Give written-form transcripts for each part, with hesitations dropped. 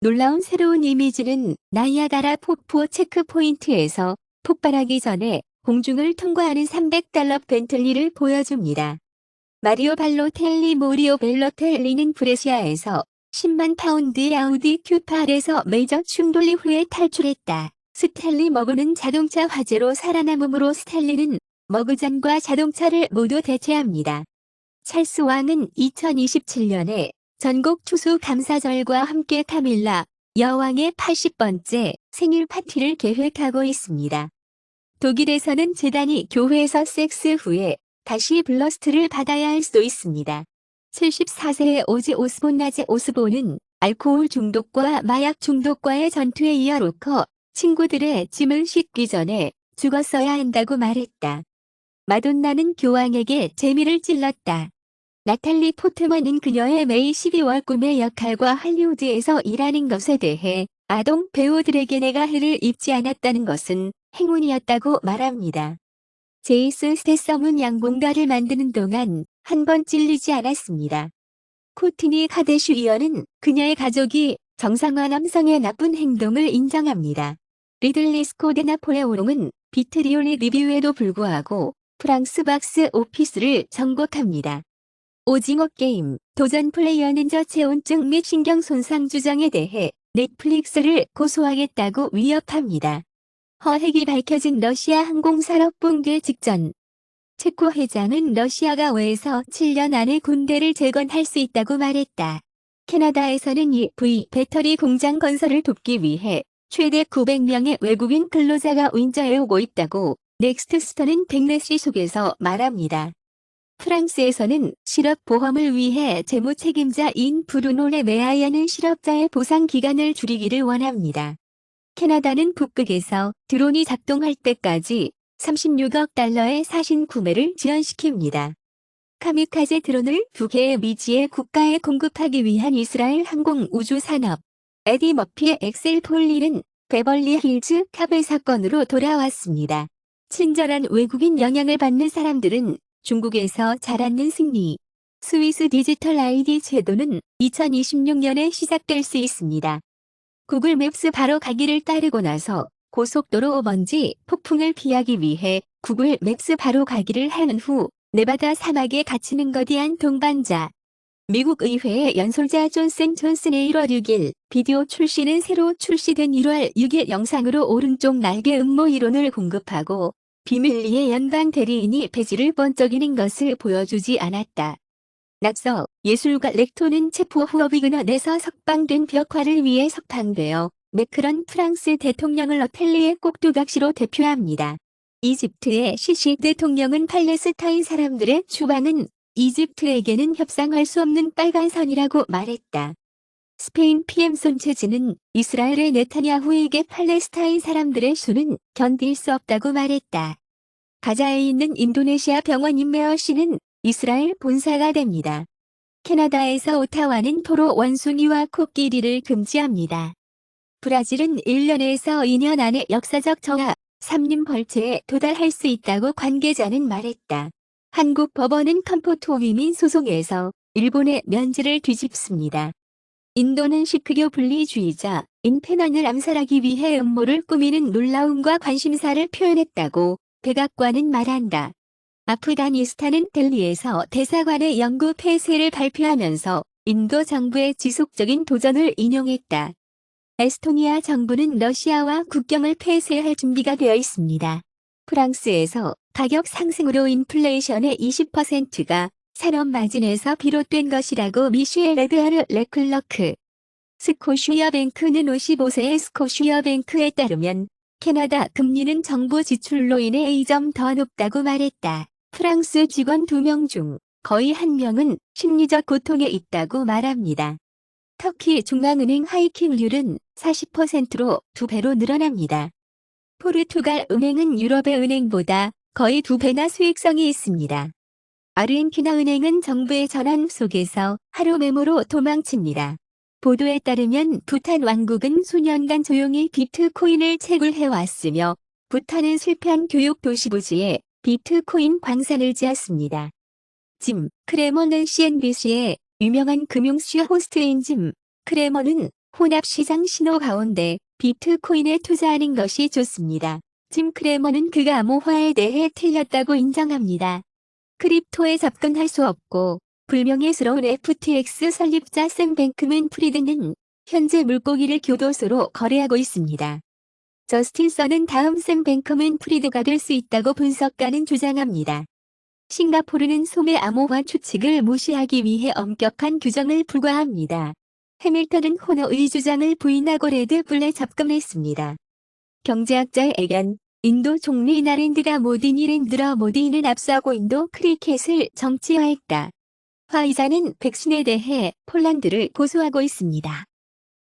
놀라운 새로운 이미지는 나이아가라 폭포 체크포인트에서 폭발하기 전에 공중을 통과하는 $300 벤틀리를 보여줍니다. 마리오 발로텔리 모리오 벨로텔리는 브레시아에서 10만 파운드의 아우디 Q8에서 메이저 충돌 이후에 탈출했다. 스탠리 머그는 자동차 화재로 살아남으므로 스탠리는 머그잔과 자동차를 모두 대체합니다. 찰스 왕은 2027년에 전국 추수 감사절과 함께 카밀라 여왕의 80번째 생일 파티를 계획하고 있습니다. 독일에서는 재단이 교회에서 섹스 후에 다시 블러스트를 받아야 할 수도 있습니다. 74세의 오지 오스본은 알코올 중독과 마약 중독과의 전투에 이어 로커 친구들의 짐을 싣기 전에 죽었어야 한다고 말했다. 마돈나는 교황에게 재미를 찔렀다. 나탈리 포트먼은 그녀의 매일 12월 꿈의 역할과 할리우드에서 일하는 것에 대해 아동 배우들에게 내가 해를 입지 않았다는 것은 행운이었다고 말합니다. 제이슨 스태썸은 양봉가를 만드는 동안 한 번 찔리지 않았습니다. 코트니 카데슈이어는 그녀의 가족이 정상화 남성의 나쁜 행동을 인정합니다. 리들리 스콧의 나폴레옹은 비트리올리 리뷰에도 불구하고 프랑스 박스 오피스를 정복합니다. 오징어 게임, 도전 플레이어는 저체온증 및 신경 손상 주장에 대해 넷플릭스를 고소하겠다고 위협합니다. 허핵이 밝혀진 러시아 항공산업 붕괴 직전. 체코 회장은 러시아가 5에서 7년 안에 군대를 재건할 수 있다고 말했다. 캐나다에서는 EV 배터리 공장 건설을 돕기 위해 최대 900명의 외국인 근로자가 윈저해오고 있다고 넥스트스터는 백내시 속에서 말합니다. 프랑스에서는 실업보험을 위해 재무 책임자인 브루노 레 메아이아는 실업자의 보상 기간을 줄이기를 원합니다. 캐나다는 북극에서 드론이 작동할 때까지 $36억 달러의 사신 구매를 지연시킵니다. 카미카제 드론을 2개의 미지의 국가에 공급하기 위한 이스라엘 항공우주산업 에디 머피의 엑셀 폴릴은 베벌리 힐즈 카벨 사건으로 돌아왔습니다. 친절한 외국인 영향을 받는 사람들은 중국에서 자라는 승리. 스위스 디지털 아이디 제도는 2026년에 시작될 수 있습니다. 구글 맵스 바로 가기를 따르고 나서 고속도로 먼지 폭풍을 피하기 위해 구글 맵스 바로 가기를 하는 후 네바다 사막에 갇히는 거대한 동반자. 미국 의회의 연설자 존슨 존슨의 1월 6일 비디오 출시는 새로 출시된 1월 6일 영상으로 오른쪽 날개 음모 이론을 공급하고 비밀리에 연방 대리인이 배지를 번쩍이는 것을 보여주지 않았다. 낙서, 예술가 렉토는 체포 후 어비그넌에서 석방된 벽화를 위해 석방되어 매크런 프랑스 대통령을 어텔리의 꼭두각시로 대표합니다. 이집트의 시시 대통령은 팔레스타인 사람들의 추방은 이집트에게는 협상할 수 없는 빨간 선이라고 말했다. 스페인 PM 손체지는 이스라엘의 네타냐후에게 팔레스타인 사람들의 수는 견딜 수 없다고 말했다. 가자에 있는 인도네시아 병원 임메어 씨는 이스라엘 본사가 됩니다. 캐나다에서 오타와는 포로 원숭이와 코끼리를 금지합니다. 브라질은 1년에서 2년 안에 역사적 저하, 삼림 벌채에 도달할 수 있다고 관계자는 말했다. 한국 법원은 컴포토 위민 소송에서 일본의 면죄를 뒤집습니다. 인도는 시크교 분리주의자 인페넌을 암살하기 위해 음모를 꾸미는 놀라움과 관심사를 표현했다고 백악관은 말한다. 아프가니스탄은 델리에서 대사관의 영구 폐쇄를 발표하면서 인도 정부의 지속적인 도전을 인용했다. 에스토니아 정부는 러시아와 국경을 폐쇄할 준비가 되어 있습니다. 프랑스에서 가격 상승으로 인플레이션의 20%가 산업 마진에서 비롯된 것이라고 미슈엘 에드아르 레클러크. 스코시아뱅크는 55세의 스코시아뱅크에 따르면 캐나다 금리는 정부 지출로 인해 2점 더 높다고 말했다. 프랑스 직원 2명 중 거의 1명은 심리적 고통에 있다고 말합니다. 터키 중앙은행 하이킹률은 40%로 2배로 늘어납니다. 포르투갈 은행은 유럽의 은행보다 거의 2배나 수익성이 있습니다. 아르헨티나 은행은 정부의 전환 속에서 하루 메모로 도망칩니다. 보도에 따르면 부탄 왕국은 수년간 조용히 비트코인을 채굴해왔으며 부탄은 실패한 교육 도시 부지에 비트코인 광산을 지었습니다. 짐 크레머는 CNBC의 유명한 금융쇼 호스트인 짐 크레머는 혼합시장 신호 가운데 비트코인에 투자하는 것이 좋습니다. 짐 크래머는 그가 암호화에 대해 틀렸다고 인정합니다. 크립토에 접근할 수 없고 불명예스러운 FTX 설립자 샘 뱅크맨 프리드는 현재 물고기를 교도소로 거래하고 있습니다. 저스틴 선은 다음 샘 뱅크맨 프리드가 될 수 있다고 분석가는 주장합니다. 싱가포르는 소매 암호화 추측을 무시하기 위해 엄격한 규정을 부과합니다. 해밀턴은 호너의 주장을 부인하고 레드불에 접근했습니다. 경제학자의 의견, 인도 총리 나렌드라 모디는 앞서고 인도 크리켓을 정치화했다. 화이자는 백신에 대해 폴란드를 고소하고 있습니다.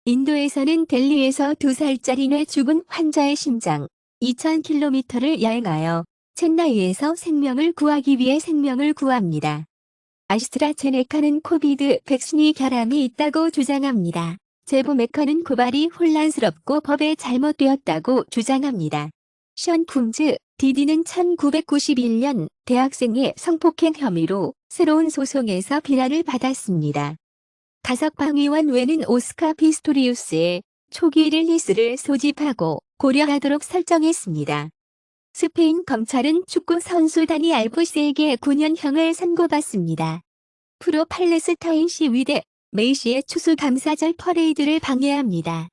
인도에서는 델리에서 2살짜리 뇌 죽은 환자의 심장 2000km를 여행하여 첸나이에서 생명을 구하기 위해 생명을 구합니다. 아스트라제네카는 코비드 백신이 결함이 있다고 주장합니다. 제보 메커는 고발이 혼란스럽고 법에 잘못되었다고 주장합니다. 션 쿰즈, 디디는 1991년 대학생의 성폭행 혐의로 새로운 소송에서 비난을 받았습니다. 가석방위원 외는 오스카 피스토리우스의 초기 릴리스를 소집하고 고려하도록 설정했습니다. 스페인 검찰은 축구 선수 다니 알부스에게 9년형을 선고받습니다. 프로 팔레스타인 시위대 메이시의 추수감사절 퍼레이드를 방해합니다.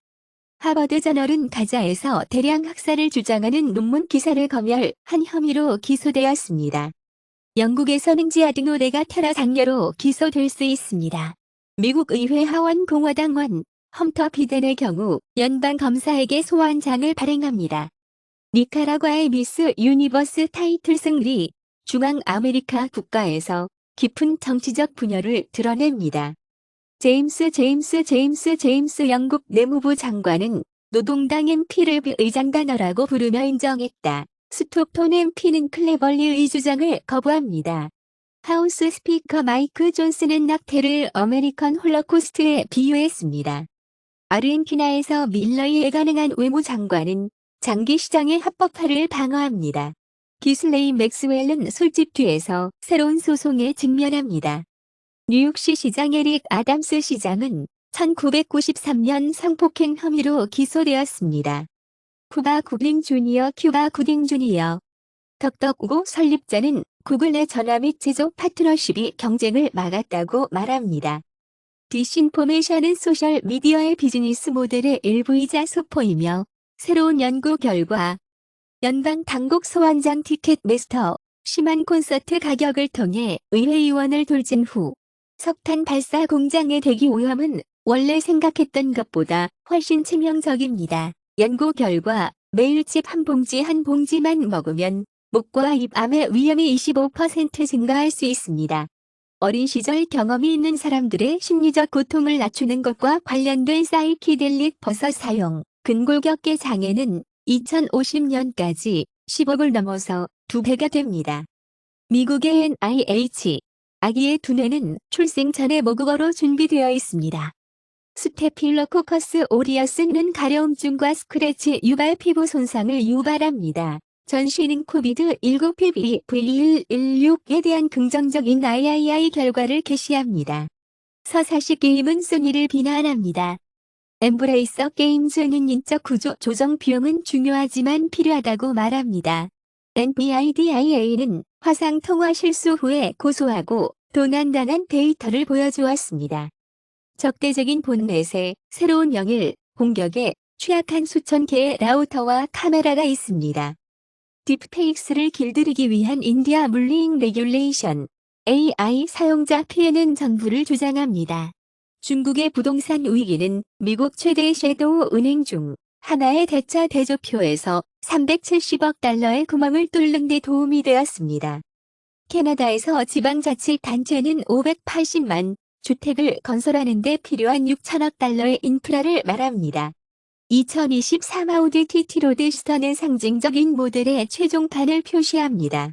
하버드 저널은 가자에서 대량 학살을 주장하는 논문 기사를 검열한 혐의로 기소되었습니다. 영국에서는 지하등 노래가 테러 장려로 기소될 수 있습니다. 미국 의회 하원 공화당원 험터 비덴의 경우 연방 검사에게 소환장을 발행합니다. 니카라과의 미스 유니버스 타이틀 승리, 중앙 아메리카 국가에서 깊은 정치적 분열을 드러냅니다. 제임스 영국 내무부 장관은 노동당 MP를 비의장 단어라고 부르며 인정했다. 스톡톤 MP는 클레벌리의 주장을 거부합니다. 하우스 스피커 마이크 존슨은 낙태를 어메리칸 홀로코스트에 비유했습니다. 아르헨티나에서 밀러의 가능한 외무장관은 장기 시장의 합법화를 방어합니다. 기슬레이 맥스웰은 술집 뒤에서 새로운 소송에 직면합니다. 뉴욕시 시장 에릭 아담스 시장은 1993년 성폭행 혐의로 기소되었습니다. 큐바 구딩 주니어 덕덕고 설립자는 구글의 전화 및 제조 파트너십이 경쟁을 막았다고 말합니다. 디스인포메이션은 소셜미디어의 비즈니스 모델의 일부이자 소포이며 새로운 연구 결과 연방 당국 소환장 티켓 매스터 심한 콘서트 가격을 통해 의회의원을 돌진 후 석탄 발사 공장의 대기 오염은 원래 생각했던 것보다 훨씬 치명적입니다. 연구 결과 매일 칩 한 봉지만 먹으면 목과 입암의 위험이 25% 증가할 수 있습니다. 어린 시절 경험이 있는 사람들의 심리적 고통을 낮추는 것과 관련된 사이키델릭 버섯 사용, 근골격계 장애는 2050년까지 10억을 넘어서 2배가 됩니다. 미국의 NIH, 아기의 두뇌는 출생 전에 모국어로 준비되어 있습니다. 스테필로코커스 오리어스는 가려움증과 스크래치 유발 피부 손상을 유발합니다. 전시는 코비드-19 PBV116에 대한 긍정적인 III 결과를 게시합니다. 서사시 게임은 소니를 비난합니다. 엠브레이서 게임즈는 인적 구조 조정 비용은 중요하지만 필요하다고 말합니다. NVIDIA는 화상 통화 실수 후에 고소하고 도난당한 데이터를 보여주었습니다. 적대적인 본넷에 새로운 영일, 공격에 취약한 수천 개의 라우터와 카메라가 있습니다. 딥페이크스를 길들이기 위한 인디아 물리잉 레귤레이션, AI 사용자 피해는 정부를 주장합니다. 중국의 부동산 위기는 미국 최대 섀도우 은행 중 하나의 대차 대조표에서 370억 달러의 구멍을 뚫는 데 도움이 되었습니다. 캐나다에서 지방자치단체는 580만 주택을 건설하는 데 필요한 6천억 달러의 인프라를 말합니다. 2023 아우디 TT 로드스터는 상징적인 모델의 최종판을 표시합니다.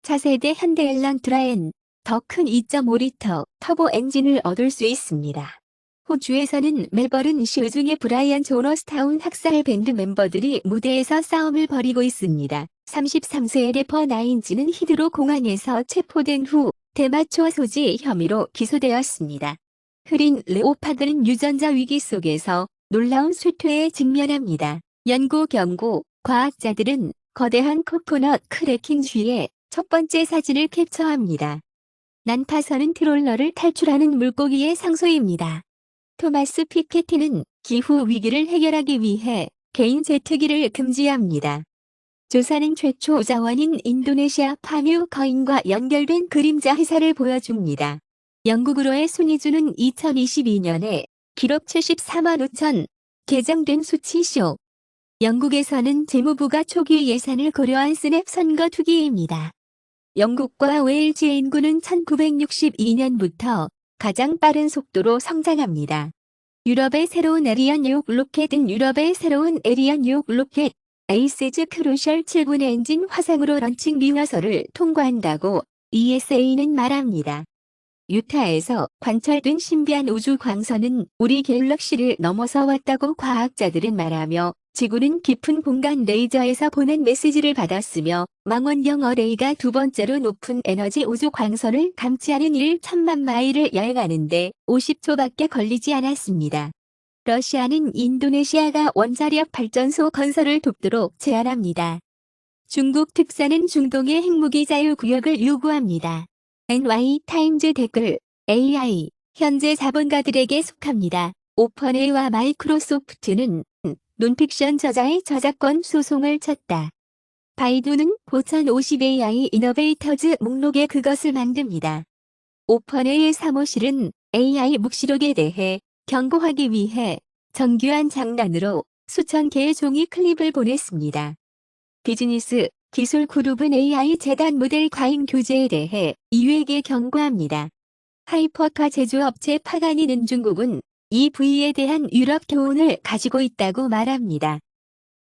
차세대 현대 엘란트라엔 더 큰 2.5리터 터보 엔진을 얻을 수 있습니다. 호주에서는 멜버른 시 중의 브라이언 조너스타운 학살 밴드 멤버들이 무대에서 싸움을 벌이고 있습니다. 33세의 래퍼 나인지는 히드로 공항에서 체포된 후 대마초 소지 혐의로 기소되었습니다. 흐린 레오파드는 유전자 위기 속에서 놀라운 쇠퇴에 직면합니다. 연구 과학자들은 거대한 코코넛 크래킹 주위에 첫 번째 사진을 캡처합니다. 난파선은 트롤러를 탈출하는 물고기의 상소입니다. 토마스 피케티는 기후 위기를 해결하기 위해 개인 제트기를 금지합니다. 조사는 최초 자원인 인도네시아 파뮤 거인과 연결된 그림자 회사를 보여줍니다. 영국으로의 순위주는 2022년에 기록 74만 5천 개정된 수치쇼. 영국에서는 재무부가 초기 예산을 고려한 스냅 선거 투기입니다. 영국과 웨일즈의 인구는 1962년부터 가장 빠른 속도로 성장합니다. 유럽의 새로운 에리언 6 로켓은 유럽의 새로운 에리언 6 로켓 에이세즈 크루셜 7분 엔진 화상으로 런칭 미화서를 통과한다고 ESA는 말합니다. 유타에서 관찰된 신비한 우주 광선은 우리 갤럭시를 넘어서 왔다고 과학자들은 말하며 지구는 깊은 공간 레이저에서 보낸 메시지를 받았으며 망원경 어레이가 두 번째로 높은 에너지 우주 광선을 감지하는 1천만 마일을 여행하는데 50초밖에 걸리지 않았습니다. 러시아는 인도네시아가 원자력 발전소 건설을 돕도록 제안합니다. 중국 특사는 중동의 핵무기 자유구역을 요구합니다. NY타임즈 댓글 AI 현재 자본가들에게 속합니다. 오픈AI와 마이크로소프트는 논픽션 저자의 저작권 소송을 쳤다. 바이두는 보천 50 AI 이너베이터즈 목록에 그것을 만듭니다. 오픈AI의 사무실은 AI 묵시록에 대해 경고하기 위해 정교한 장난으로 수천 개의 종이 클립을 보냈습니다. 비즈니스 기술 그룹은 AI 재단 모델 과잉 교제에 대해 이유에게 경고합니다. 하이퍼카 제조업체 파가니는 중국은 EV에 대한 유럽 교훈을 가지고 있다고 말합니다.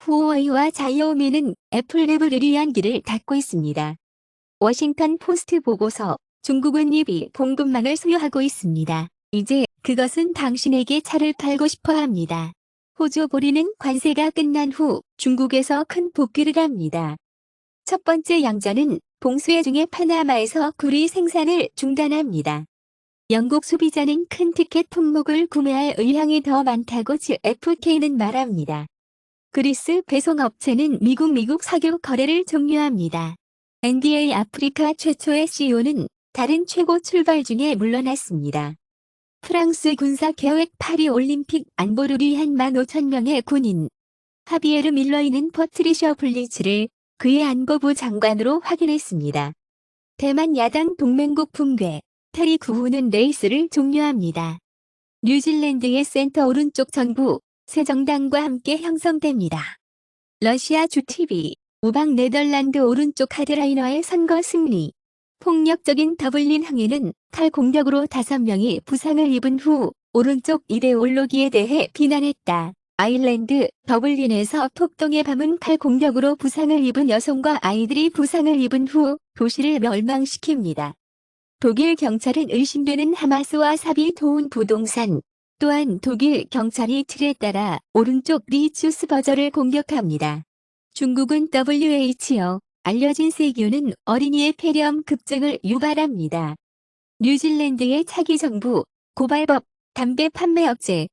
후웨이와 자이오미는 애플랩을 위한 길을 닫고 있습니다. 워싱턴 포스트 보고서 중국은 EV 공급망을 소유하고 있습니다. 이제 그것은 당신에게 차를 팔고 싶어 합니다. 호주 보리는 관세가 끝난 후 중국에서 큰 복귀를 합니다. 첫 번째 양자는 봉쇄 중에 파나마에서 구리 생산을 중단합니다. 영국 소비자는 큰 티켓 품목을 구매할 의향이 더 많다고 GfK는 말합니다. 그리스 배송업체는 미국 사교 거래를 종료합니다. NBA 아프리카 최초의 CEO는 다른 최고 출발 중에 물러났습니다. 프랑스 군사계획 파리올림픽 안보를 위한 15,000명의 군인. 하비에르 밀러이는 퍼트리셔 블리츠를 그의 안보부 장관으로 확인했습니다. 대만 야당 동맹국 붕괴. 테리 구후는 레이스를 종료합니다. 뉴질랜드의 센터 오른쪽 정부, 새 정당과 함께 형성됩니다. 러시아 주TV, 우방 네덜란드 오른쪽 하드라이너의 선거 승리. 폭력적인 더블린 항해는 칼 공격으로 5명이 부상을 입은 후 오른쪽 이데올로기에 대해 비난했다. 아일랜드 더블린에서 폭동의 밤은 칼 공격으로 부상을 입은 여성과 아이들이 부상을 입은 후 도시를 멸망시킵니다. 독일 경찰은 의심되는 하마스와 사비 도운 부동산, 또한 독일 경찰이 틀에 따라 오른쪽 리추스 버저를 공격합니다. 중국은 WHO, 알려진 세균은 어린이의 폐렴 급증을 유발합니다. 뉴질랜드의 차기 정부, 고발법, 담배 판매 억제,